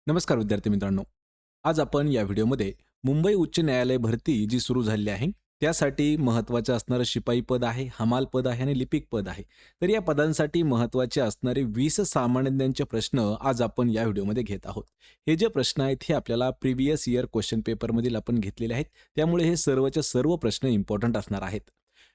नमस्कार विद्यार्थी मित्रांनो. आज आपण या व्हिडिओमध्ये मुंबई उच्च न्यायालय भरती जी सुरू झालेली आहे, त्यासाठी महत्त्वाचं असणारं शिपाई पद आहे, हमाल पद आहे आणि लिपिक पद आहे. तर या पदांसाठी महत्त्वाचे असणारे 20 सामान्य ज्ञानचे प्रश्न आज आपण या व्हिडिओमध्ये घेत आहोत. हे जे प्रश्न आहेत हे आपल्याला प्रिव्हियस इयर क्वेश्चन पेपरमधील आपण घेतलेले आहेत. त्यामुळे हे सर्वच्या सर्व प्रश्न इम्पॉर्टंट असणार आहेत.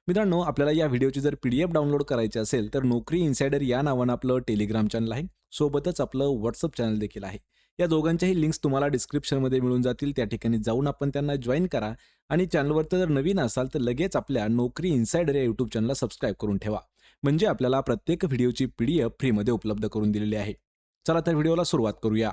मित्रांनो, आपल्याला या व्हिडिओची जर पी-डी-एफ डाउनलोड करायची असेल तर नोकरी इन्साइडर या नावानं आपलं टेलिग्राम चॅनल आहे. सोबतच आपलं WhatsApp चॅनल देखील आहे. या दोघांच्याही लिंक्स तुम्हाला डिस्क्रिप्शनमध्ये मिळून जातील. त्या ठिकाणी जाऊन आपण त्यांना जॉइन करा आणि चॅनलवर जर नवीन असाल तर लगेच आपल्या नोकरी इन्साइडर या यूट्यूब चॅनलला सबस्क्राईब करून ठेवा. म्हणजे आपल्याला प्रत्येक व्हिडिओची पी-डी-एफ फ्रीमध्ये उपलब्ध करून दिलेली आहे. चला तर व्हिडिओला सुरुवात करूया.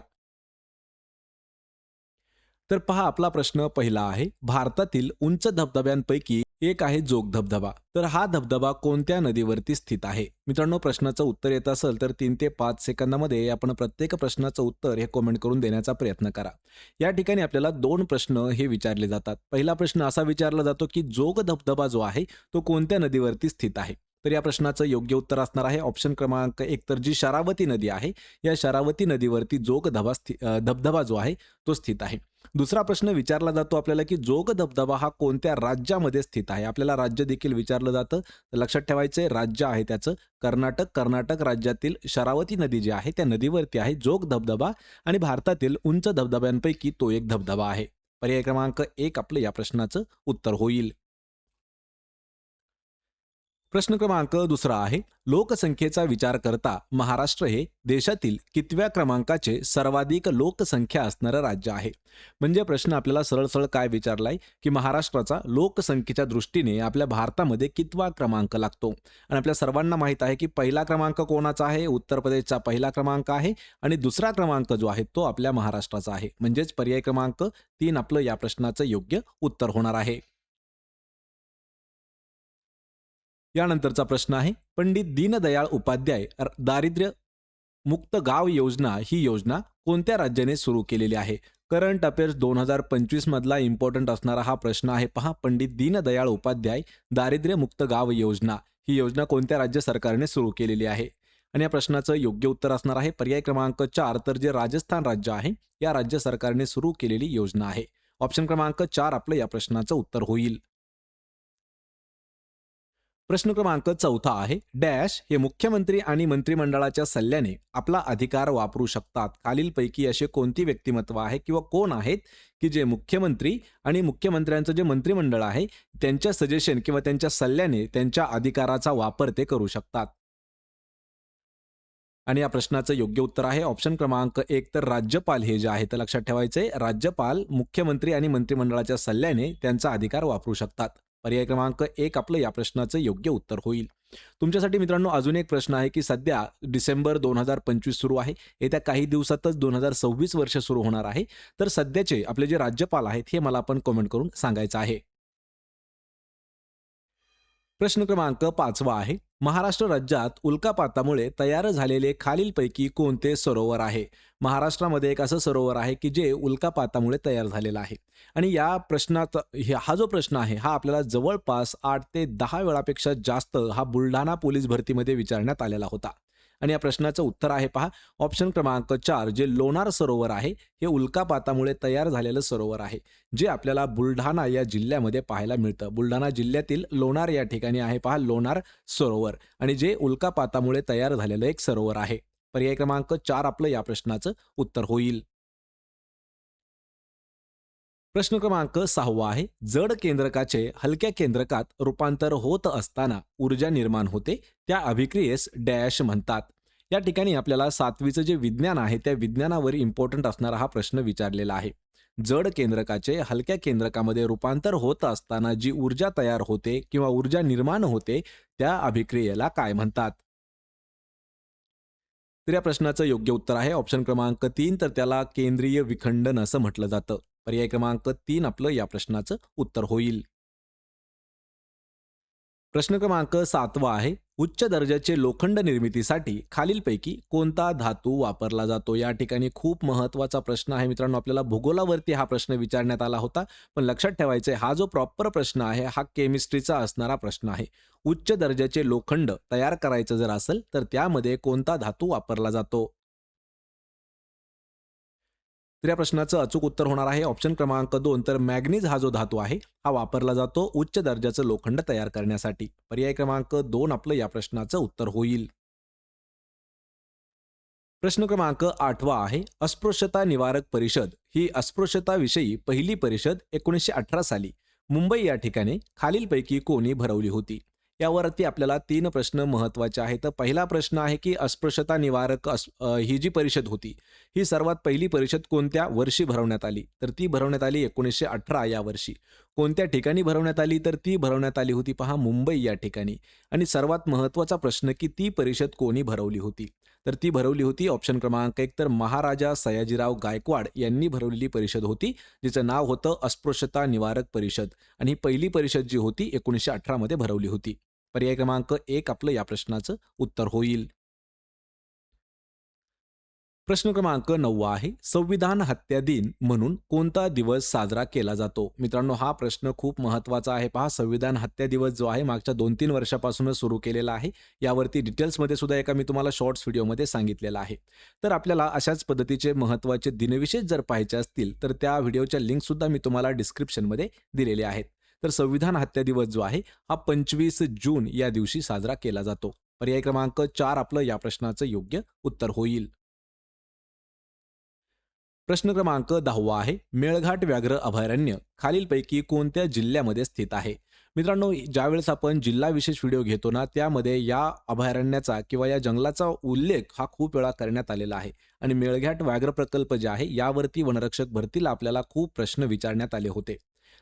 तर पहा, आपला प्रश्न पहिला आहे. भारतातील उंच धबधब्यांपैकी एक आहे जोग धबधबा. तर हा धबधबा कोणत्या नदीवरती स्थित आहे? मित्रांनो, प्रश्नाचं उत्तर येत असेल तर 3 ते 5 सेकंदामध्ये आपण प्रत्येक प्रश्नाचं उत्तर हे कमेंट करून देण्याचा प्रयत्न करा. या ठिकाणी आपल्याला 2 प्रश्न हे विचारले जातात. पहिला प्रश्न असा विचारला जातो की जोग धबधबा जो आहे तो कोणत्या नदीवरती स्थित आहे? तर या प्रश्नाचं योग्य उत्तर असणार आहे ऑप्शन क्रमांक 1, तर जी शरावती नदी आहे, या शरावती नदीवरती धबधबा जो आहे तो स्थित आहे. दुसरा प्रश्न विचारला जातो आपल्याला की जोग धबधबा हा कोणत्या राज्यामध्ये स्थित आहे? आपल्याला राज्य देखील विचारलं जातं. तर लक्षात ठेवायचंय, राज्य आहे त्याचं कर्नाटक. कर्नाटक राज्यातील शरावती नदी जी आहे त्या नदीवरती आहे जोग धबधबा आणि भारतातील उंच धबधब्यांपैकी तो एक धबधबा आहे. पर्याय क्रमांक 1 आपलं या प्रश्नाचं उत्तर होईल. प्रश्न क्रमांक दुसरा आहे. लोकसंख्येचा विचार करता महाराष्ट्र हे देशातील कितव्या क्रमांकाचे सर्वाधिक लोकसंख्या असणारं राज्य आहे? म्हणजे प्रश्न आपल्याला सरळ सरळ काय विचारलाय की महाराष्ट्राचा लोकसंख्येच्या दृष्टीने आपल्या भारतामध्ये कितवा क्रमांक लागतो? आणि आपल्या सर्वांना माहित आहे की पहिला क्रमांक कोणाचा आहे? उत्तर प्रदेशचा पहिला क्रमांक आहे आणि दुसरा क्रमांक जो आहे तो आपल्या महाराष्ट्राचा आहे. म्हणजेच पर्याय क्रमांक 3 आपलं या प्रश्नाचं योग्य उत्तर होणार आहे. यानंतरचा प्रश्न आहे. पंडित दीनदयाळ उपाध्याय दारिद्र्य मुक्त गाव योजना ही योजना कोणत्या राज्याने सुरू केलेली आहे? करंट अफेअर्स 2025 मधला इम्पॉर्टंट असणारा हा प्रश्न आहे. पहा, पंडित दीनदयाळ उपाध्याय दारिद्र्य मुक्त गाव योजना ही योजना कोणत्या राज्य सरकारने सुरू केलेली आहे? आणि या प्रश्नाचं योग्य उत्तर असणार आहे पर्याय क्रमांक 4, तर जे राजस्थान राज्य आहे या राज्य सरकारने सुरू केलेली योजना आहे. ऑप्शन क्रमांक 4 आपलं या प्रश्नाचं उत्तर होईल. प्रश्न क्रमांक 4 आहे. डॅश हे मुख्यमंत्री आणि मंत्रिमंडळाच्या सल्ल्याने आपला अधिकार वापरू शकतात. खालीलपैकी असे कोणती व्यक्तिमत्व आहे किंवा कोण आहेत की जे मुख्यमंत्री आणि मुख्यमंत्र्यांचं जे मंत्रिमंडळ आहे त्यांच्या सजेशन किंवा त्यांच्या सल्ल्याने त्यांच्या अधिकाराचा वापर ते करू शकतात? आणि या प्रश्नाचं योग्य उत्तर आहे ऑप्शन क्रमांक 1, तर राज्यपाल हे जे आहे तर लक्षात ठेवायचंय, राज्यपाल मुख्यमंत्री आणि मंत्रिमंडळाच्या सल्ल्याने त्यांचा अधिकार वापरू शकतात. पर्याय क्रमांक 1 आपलं या प्रश्नाचं योग्य उत्तर होईल. तुमच्यासाठी मित्रांनो अजून एक प्रश्न आहे की सध्या डिसेंबर 2025 सुरू आहे. येत्या काही दिवसातच 2026 वर्ष सुरू होणार आहे. तर सध्याचे आपले जे राज्यपाल आहेत हे मला आपण कमेंट करून सांगायचं आहे. प्रश्न क्रमांक 5 आहे. महाराष्ट्र राज्यात उल्कापातामुळे तयार झालेले खालीलपैकी कोणते सरोवर आहे? महाराष्ट्रामध्ये एक असं सरोवर आहे की जे उल्कापातामुळे तयार झालेलं आहे. आणि या प्रश्नात हा जो प्रश्न आहे हा आपल्याला जवळपास 8 ते 10 वेळापेक्षा जास्त हा बुलढाणा पोलीस भरतीमध्ये विचारण्यात आलेला होता. आणि या प्रश्नाचं उत्तर आहे पहा ऑप्शन क्रमांक 4, जे लोणार सरोवर आहे हे उल्कापातामुळे तयार झालेलं सरोवर आहे. जे आपल्याला बुलढाणा या जिल्ह्यामध्ये पाहायला मिळतं. बुलढाणा जिल्ह्यातील लोणार या ठिकाणी आहे पहा लोणार सरोवर आणि जे उल्कापातामुळे तयार झालेलं एक सरोवर आहे. पर्याय क्रमांक 4 आपलं या प्रश्नाचं उत्तर होईल. प्रश्न क्रमांक 6 आहे. जड केंद्रकाचे हलक्या केंद्रकात रूपांतर होत असताना ऊर्जा निर्माण होते. त्या अभिक्रियेस डॅश म्हणतात. या ठिकाणी आपल्याला 7वीचं जे विज्ञान आहे त्या विज्ञानावर इम्पॉर्टंट असणारा हा प्रश्न विचारलेला आहे. जड केंद्रकाचे हलक्या केंद्रकामध्ये रूपांतर होत असताना जी ऊर्जा तयार होते किंवा ऊर्जा निर्माण होते त्या अभिक्रियेला काय म्हणतात? तर या प्रश्नाचं योग्य उत्तर आहे ऑप्शन क्रमांक 3, तर त्याला केंद्रीय विखंडन असं म्हटलं जातं. पर्याय क्रमांक 3 आपलं या प्रश्नाचं उत्तर होईल. प्रश्न क्रमांक 7 आहे. उच्च दर्जाचे लोखंड निर्मितीसाठी खालीलपैकी कोणता धातू वापरला जातो? या ठिकाणी खूप महत्त्वाचा प्रश्न आहे मित्रांनो. आपल्याला भूगोलावरती हा प्रश्न विचारण्यात आला होता. पण लक्षात ठेवायचं आहे, हा जो प्रॉपर प्रश्न आहे हा केमिस्ट्रीचा असणारा प्रश्न आहे. उच्च दर्जाचे लोखंड तयार करायचं जर असेल तर त्यामध्ये कोणता धातू वापरला जातो? तर या प्रश्नाचं अचूक उत्तर होणार आहे ऑप्शन क्रमांक 2. तर मॅग्नीज हा जो धातू आहे हा वापरला जातो उच्च दर्जाचं लोखंड तयार करण्यासाठी. पर्याय क्रमांक 2 आपलं या प्रश्नाचं उत्तर होईल. प्रश्न क्रमांक 8 आहे अस्पृश्यता निवारक परिषद ही अस्पृश्यताविषयी पहिली परिषद 1918 साली मुंबई या ठिकाणी खालीलपैकी कोणी भरवली होती. यावरती आपल्याला 3 प्रश्न महत्त्वाचे आहेत. तर पहिला प्रश्न आहे की अस्पृश्यता निवारक ही जी परिषद होती ही सर्वात पहिली परिषद कोणत्या वर्षी भरवण्यात आली? तर ती भरवण्यात आली 1918 या वर्षी. कोणत्या ठिकाणी भरवण्यात आली? तर ती भरवण्यात आली होती पहा मुंबई या ठिकाणी. आणि सर्वात महत्त्वाचा प्रश्न की ती परिषद कोणी भरवली होती? तर ती भरवली होती ऑप्शन क्रमांक 1. तर महाराजा सयाजीराव गायकवाड यांनी भरवलेली परिषद होती, जिचं नाव होतं अस्पृश्यता निवारक परिषद. आणि ही पहिली परिषद जी होती 1918 मध्ये भरवली होती. पर्याय क्रमांक 1 आपलं या प्रश्नाचं उत्तर होईल. प्रश्न क्रमांक 9 आहे संविधान हत्या दिन म्हणून कोणता दिवस साजरा केला जातो? मित्रांनो, हा प्रश्न खूप महत्त्वाचा आहे. पहा, संविधान हत्या दिवस जो आहे मागच्या 2-3 वर्षापासूनच सुरू केलेला आहे. यावरती डिटेल्समध्ये सुद्धा एका मी तुम्हाला शॉर्ट्स व्हिडिओमध्ये सांगितलेलं आहे. तर आपल्याला अशाच पद्धतीचे महत्त्वाचे दिनविशेष जर पाहायचे असतील तर त्या व्हिडिओच्या लिंकसुद्धा मी तुम्हाला डिस्क्रिप्शनमध्ये दिलेले आहेत. तर संविधान हत्या दिवस जो आहे हा 25 जून या दिवशी साजरा केला जातो. पर्याय क्रमांक 4 आपलं या प्रश्नाचं योग्य उत्तर होईल. प्रश्न क्रमांक 10 आहे मेळघाट व्याघ्र अभयारण्य खालीलपैकी कोणत्या जिल्ह्यामध्ये स्थित आहे? मित्रांनो, ज्यावेळेस आपण जिल्हा विशेष व्हिडिओ घेतो ना त्यामध्ये या अभयारण्याचा किंवा या जंगलाचा उल्लेख हा खूप वेळा करण्यात आलेला आहे. आणि मेळघाट व्याघ्र प्रकल्प जे आहे यावरती वनरक्षक भरतीला आपल्याला खूप प्रश्न विचारण्यात आले होते.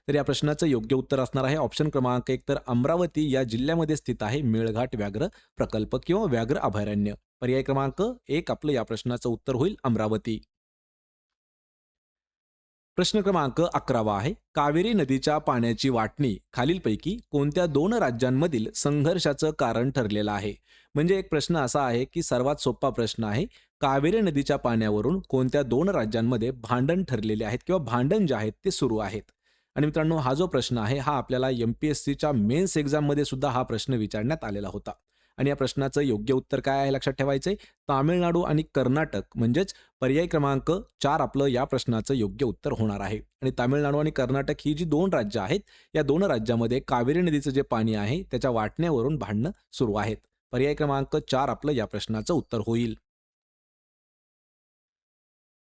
तर या प्रश्नाचं योग्य उत्तर असणार आहे ऑप्शन क्रमांक 1. तर अमरावती या जिल्ह्यामध्ये स्थित आहे मेळघाट व्याघ्र प्रकल्प किंवा व्याघ्र अभयारण्य. पर्याय क्रमांक 1 आपलं या प्रश्नाचं उत्तर होईल अमरावती. प्रश्न क्रमांक 11 आहे कावेरी नदीच्या पाण्याची वाटणी खालीलपैकी कोणत्या 2 राज्यांमधील संघर्षाचं कारण ठरलेलं आहे? म्हणजे एक प्रश्न असा आहे की सर्वात सोपा प्रश्न आहे. कावेरी नदीच्या पाण्यावरून कोणत्या 2 राज्यांमध्ये भांडण ठरलेले आहेत किंवा भांडण जे आहेत ते सुरू आहेत? आणि मित्रांनो, हा जो प्रश्न आहे हा आपल्याला MPSCच्या मेन्स एक्झाममध्ये सुद्धा हा प्रश्न विचारण्यात आलेला होता. आणि या प्रश्नाचं योग्य उत्तर काय आहे लक्षात ठेवायचंय. तामिळनाडू आणि कर्नाटक म्हणजेच पर्याय क्रमांक 4 आपलं या प्रश्नाचं योग्य उत्तर होणार आहे. आणि तामिळनाडू आणि कर्नाटक ही जी 2 राज्य आहेत, या 2 राज्यामध्ये कावेरी नदीचं जे पाणी आहे त्याच्या वाटण्यावरून भांडणं सुरू आहेत. पर्याय क्रमांक 4 आपलं या प्रश्नाचं उत्तर होईल.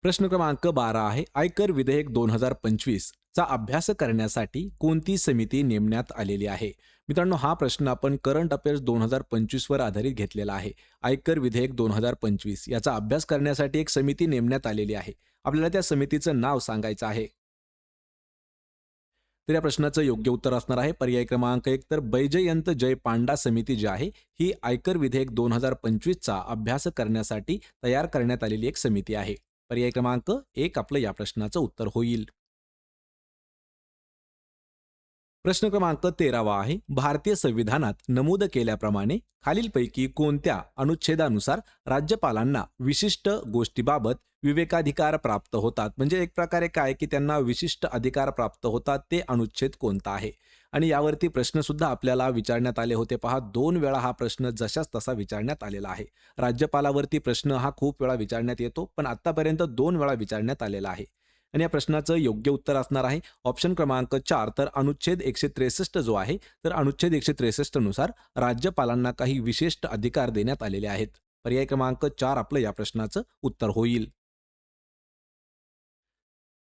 प्रश्न क्रमांक 12 आहे आयकर विधेयक 2025 चा अभ्यास करण्यासाठी कोणती समिती नेमण्यात आलेली आहे? मित्रांनो, हा प्रश्न आपण करंट अफेअर्स 2025 वर आधारित घेतलेला आहे. आयकर विधेयक 2025 याचा अभ्यास करण्यासाठी एक समिती नेमण्यात आलेली आहे. आपल्याला त्या समितीचं नाव सांगायचं आहे. तर या प्रश्नाचं योग्य उत्तर असणार आहे पर्याय क्रमांक 1. तर बैजयंत जय पांडा समिती जी आहे ही आयकर विधेयक 2025 चा अभ्यास करण्यासाठी तयार करण्यात आलेली एक समिती आहे. पर्याय क्रमांक 1 आपलं या प्रश्नाचं उत्तर होईल. प्रश्न क्रमांक 13 आहे भारतीय संविधानात नमूद केल्याप्रमाणे खालीलपैकी कोणत्या अनुच्छेदानुसार राज्यपालांना विशिष्ट गोष्टीबाबत विवेकाधिकार प्राप्त होतात? म्हणजे एक प्रकारे काय की त्यांना विशिष्ट अधिकार प्राप्त होतात, ते अनुच्छेद कोणता आहे? आणि यावरती प्रश्न सुद्धा आपल्याला विचारण्यात आले होते. पहा, 2 वेळा हा प्रश्न जशाच तसा विचारण्यात आलेला आहे. राज्यपालावरती प्रश्न हा खूप वेळा विचारण्यात येतो, पण आतापर्यंत 2 वेळा विचारण्यात आलेला आहे. आणि या प्रश्नाचं योग्य उत्तर असणार आहे ऑप्शन क्रमांक 4. तर अनुच्छेद 163 जो आहे, तर अनुच्छेद 163 नुसार राज्यपालांना काही विशिष्ट अधिकार देण्यात आलेले आहेत. पर्याय क्रमांक 4 आपलं या प्रश्नाचं उत्तर होईल.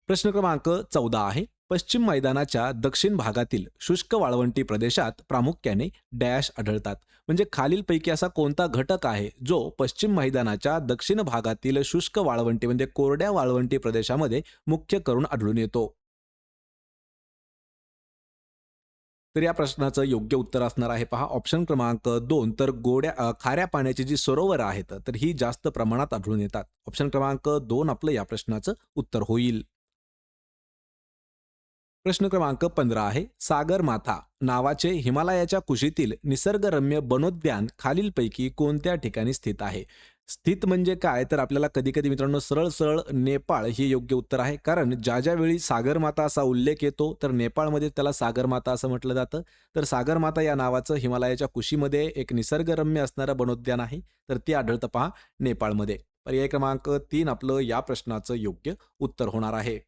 प्रश्न क्रमांक 14 आहे पश्चिम मैदानाच्या दक्षिण भागातील शुष्क वाळवंटी प्रदेशात प्रामुख्याने डॅश आढळतात. म्हणजे खालीलपैकी असा कोणता घटक आहे जो पश्चिम मैदानाच्या दक्षिण भागातील शुष्क वाळवंटी म्हणजे कोरड्या वाळवंटी प्रदेशामध्ये मुख्य करून आढळून येतो? तर या प्रश्नाचं योग्य उत्तर असणार आहे पहा ऑप्शन क्रमांक 2. तर खाऱ्या पाण्याची जी सरोवर आहेत तर ही जास्त प्रमाणात आढळून येतात. ऑप्शन क्रमांक 2 आपलं या प्रश्नाचं उत्तर होईल. प्रश्न क्रमांक 15 आहे सागरमाथा नावाचे हिमालयाच्या कुशीतील निसर्गरम्य वनोद्यान खालीलपैकी कोणत्या ठिकाणी स्थित आहे? स्थित म्हणजे काय, तर आपल्याला कधी कधी मित्रांनो सरळ सरळ नेपाळ हे योग्य उत्तर आहे. कारण ज्या ज्या वेळी सागरमाता असा उल्लेख येतो तर नेपाळमध्ये त्याला सागरमाता असं म्हटलं जातं. तर सागरमाता या नावाचं हिमालयाच्या कुशीमध्ये एक निसर्गरम्य असणारं वनोद्यान आहे, तर ते आढळतं पहा नेपाळमध्ये. पर्याय क्रमांक 3 आपलं या प्रश्नाचं योग्य उत्तर होणार आहे.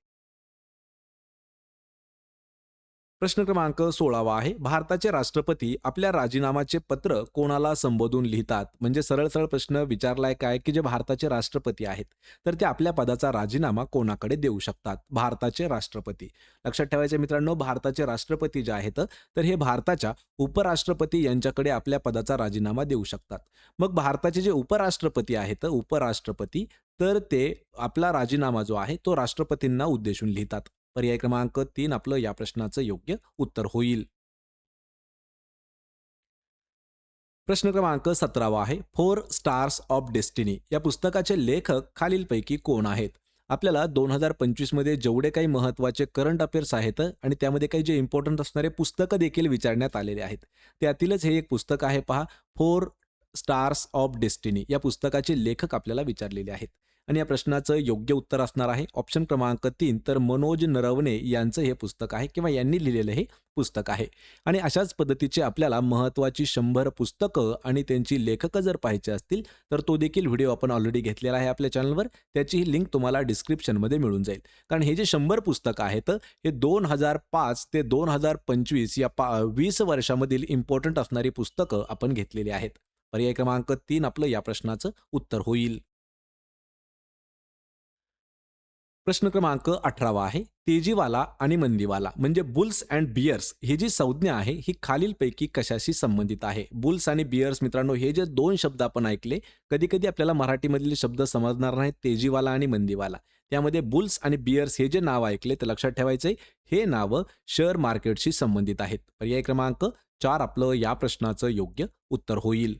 प्रश्न क्रमांक 16 आहे. भारताचे राष्ट्रपती आपल्या राजीनामाचे पत्र कोणाला संबोधून लिहितात? म्हणजे सरळ सरळ प्रश्न विचारलाय काय की जे भारताचे राष्ट्रपती आहेत तर ते आपल्या पदाचा राजीनामा कोणाकडे देऊ शकतात? भारताचे राष्ट्रपती. लक्षात ठेवायचे मित्रांनो, भारताचे राष्ट्रपती जे आहेत तर हे भारताच्या उपराष्ट्रपती यांच्याकडे आपल्या पदाचा राजीनामा देऊ शकतात. मग भारताचे जे उपराष्ट्रपती आहेत उपराष्ट्रपती तर ते आपला राजीनामा जो आहे तो राष्ट्रपतींना उद्देशून लिहितात. पर्याय क्रमांक 3 आपलं या प्रश्नाचं योग्य उत्तर होईल. प्रश्न क्रमांक 17 आहे. फोर स्टार्स ऑफ डेस्टिनी या पुस्तकाचे लेखक खालीलपैकी कोण आहेत? आपल्याला 2025 मध्ये जेवढे काही महत्त्वाचे करंट अफेअर्स आहेत आणि त्यामध्ये काही जे इम्पॉर्टंट असणारे पुस्तकं देखील विचारण्यात आलेले आहेत. त्यातीलच हे एक पुस्तक आहे पहा, फोर स्टार्स ऑफ डेस्टिनी या पुस्तकाचे लेखक आपल्याला विचारलेले आहेत. आणि या प्रश्नाचं योग्य उत्तर असणार आहे ऑप्शन क्रमांक 3 तर मनोज नरवणे यांचं हे पुस्तक आहे किंवा यांनी लिहिलेलं हे पुस्तक आहे. आणि अशाच पद्धतीचे आपल्याला महत्त्वाची 100 पुस्तकं आणि त्यांची लेखकं जर पाहायची असतील तर तो देखील व्हिडिओ आपण ऑलरेडी घेतलेला आहे आपल्या चॅनलवर. त्याची लिंक तुम्हाला डिस्क्रिप्शनमध्ये मिळून जाईल. कारण हे जे 100 पुस्तकं आहेत हे 2005 ते 2025 या 20 वर्षामधील इम्पॉर्टंट असणारी पुस्तकं आपण घेतलेली आहेत. पर्याय क्रमांक 3 आपलं या प्रश्नाचं उत्तर होईल. प्रश्न क्रमांक 18 आहे. तेजीवाला आणि मंदीवाला म्हणजे बुल्स अँड बियर्स ही जी संज्ञा आहे ही खालीलपैकी कशाशी संबंधित आहे? बुल्स आणि बियर्स मित्रांनो हे जे दोन शब्द आपण ऐकले, कधी-कधी आपल्याला मराठीमधले शब्द समजणार नाहीत तेजीवाला आणि मंदीवाला. त्यामध्ये बुल्स आणि बियर्स हे जे नाव ऐकले तर लक्षात ठेवायचंय हे नावं शेअर मार्केटशी संबंधित आहेत. पर्याय क्रमांक 4 आपलं या प्रश्नाचं योग्य उत्तर होईल.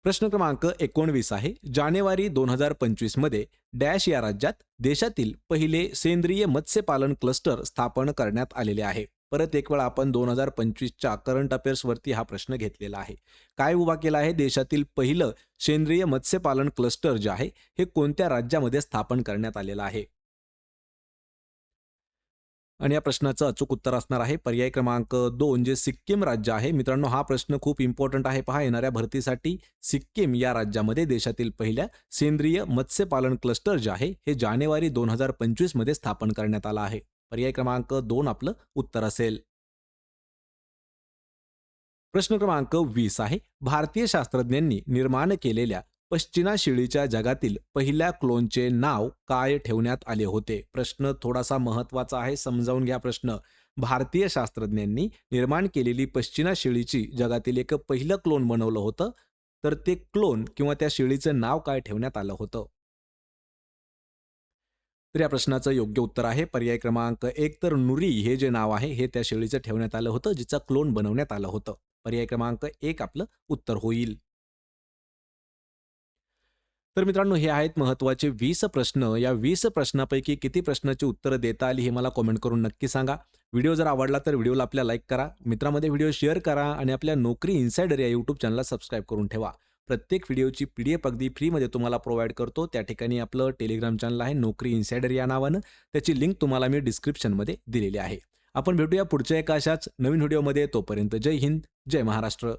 प्रश्न क्रमांक 19 आहे. जानेवारी 2025 मध्ये डॅश या राज्यात देशातील पहिले सेंद्रिय मत्स्यपालन क्लस्टर स्थापन करण्यात आलेले आहे. परत एक वेळा आपण 2025च्या करंट अफेअर्स वरती हा प्रश्न घेतलेला आहे. काय उभा केला आहे? देशातील पहिलं सेंद्रिय मत्स्यपालन क्लस्टर जे आहे हे कोणत्या राज्यामध्ये स्थापन करण्यात आलेलं आहे? आणि या प्रश्नाचं अचूक उत्तर असणार आहे पर्याय क्रमांक 2 जे सिक्कीम राज्य आहे. मित्रांनो हा प्रश्न खूप इम्पॉर्टंट आहे पहा येणाऱ्या भरतीसाठी. सिक्कीम या राज्यामध्ये देशातील पहिल्या सेंद्रिय मत्स्यपालन क्लस्टर जे आहे हे जानेवारी 2025 मध्ये स्थापन करण्यात आला आहे. पर्याय क्रमांक 2 आपलं उत्तर असेल. प्रश्न क्रमांक 20 आहे. भारतीय शास्त्रज्ञांनी निर्माण केलेल्या पश्चिना शेळीच्या जगातील पहिल्या क्लोनचे नाव काय ठेवण्यात आले होते? प्रश्न थोडासा महत्त्वाचा आहे, समजावून घ्या प्रश्न. भारतीय शास्त्रज्ञांनी निर्माण केलेली पश्चिना शेळीची जगातील एक पहिलं क्लोन बनवलं होतं. तर ते क्लोन किंवा त्या शेळीचं नाव काय ठेवण्यात आलं होतं? तर या प्रश्नाचं योग्य उत्तर आहे पर्याय क्रमांक 1 तर नुरी हे जे नाव आहे हे त्या शेळीचं ठेवण्यात आलं होतं जिचा क्लोन बनवण्यात आलं होतं. पर्याय क्रमांक 1 आपलं उत्तर होईल. तर मित्रांनो हे आहेत महत्त्वाचे 20 प्रश्न. या 20 प्रश्नापैकी किती प्रश्नाची उत्तरं देता आली हे मला कमेंट करून नक्की सांगा. व्हिडिओ जर आवडला तर व्हिडिओला आपल्या लाईक करा, मित्रांमध्ये व्हिडिओ शेअर करा आणि आपल्या नोकरी इन्साइडर या यूट्यूब चॅनलला सबस्क्राईब करून ठेवा. प्रत्येक व्हिडिओची PDF अगदी फ्रीमध्ये तुम्हाला प्रोव्हाइड करतो. त्या ठिकाणी आपलं टेलिग्राम चॅनल आहे नोकरी इन्साइडर या नावानं. त्याची लिंक तुम्हाला मी डिस्क्रिप्शनमध्ये दिलेली आहे. आपण भेटूया पुढच्या एका अशाच नवीन व्हिडिओमध्ये. तोपर्यंत जय हिंद, जय महाराष्ट्र.